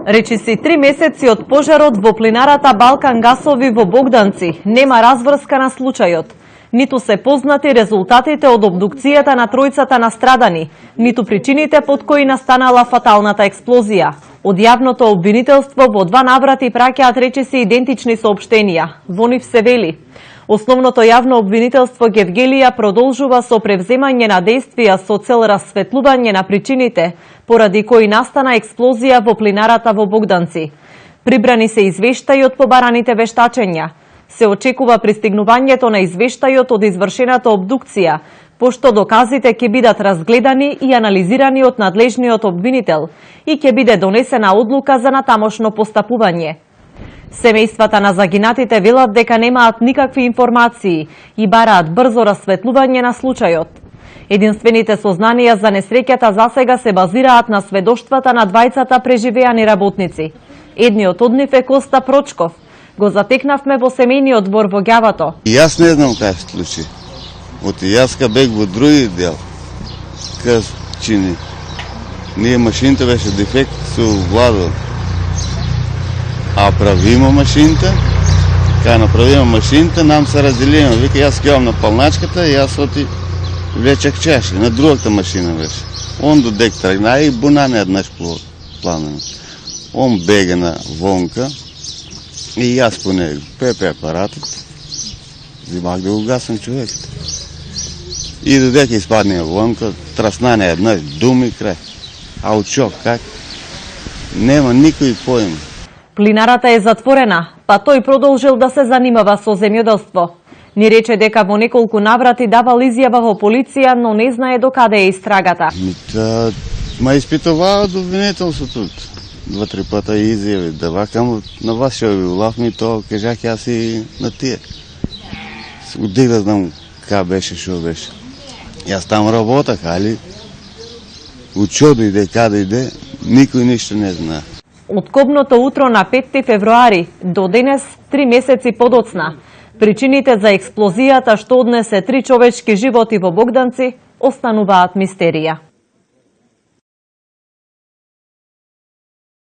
Речиси 3 месеци од пожарот во плинарата Балкан Гасови во Богданци нема разврска на случајот. Ниту се познати резултатите од обдукцијата на тројцата настрадани, ниту причините под кои настанала фаталната експлозија. Од јавното обвинителство во 2 наврати праќаат речиси идентични соопштенија. Во нив се вели: основното јавно обвинителство Гевгелија продолжува со превземање на действија со цел расветлување на причините поради кои настана експлозија во плинарата во Богданци. Прибрани се извештаи од побараните вештачења. Се очекува пристигнувањето на извештајот од извршената обдукција, пошто доказите ќе бидат разгледани и анализирани од надлежниот обвинител и ќе биде донесена одлука за натамошно постапување. Семејствата на загинатите велат дека немаат никакви информации и бараат брзо расветлување на случајот. Единствените сознанија за несреќата засега се базираат на сведоштвата на двајцата преживеани работници. Едниот од нив е Коста Прочков. Го затекнавме во семејниот двор во Ѓавато. Јас не знам кај се случи. Јас ка бег во други дел. Кај чини. Ние машината беше дефект со Владо. А правима машината, кај направима машината, нам се разделима. Вика, јас кејам на палначката и јас оти влечех чаши. На другата машина беше. Он додек тргна и бунане еднаш по планено. Он бега на вонка и јас по него. Пепе апаратот. Зимах да го гасам човекот. И додека испадне вонка, траснане еднаш, думи крај. А од шок, как? Нема никој поим. Плинарата е затворена, па тој продолжил да се занимава со земјоделство. Ни рече дека во неколку наврати давал изјава во полиција, но не знае докаде е истрагата. Ма испитуваат обвинителството. 2-3 пата изјави, да вакам на вас што ви улавми, то кажах јас и на тие. Одек да знам ка беше, што беше. Јас там работах, али од што дојде, каде иде, никој ништо не знае. Од кобното утро на 5 февруари до денес, 3 месеци подоцна, причините за експлозијата што однесе 3 човечки животи во Богданци остануваат мистерија.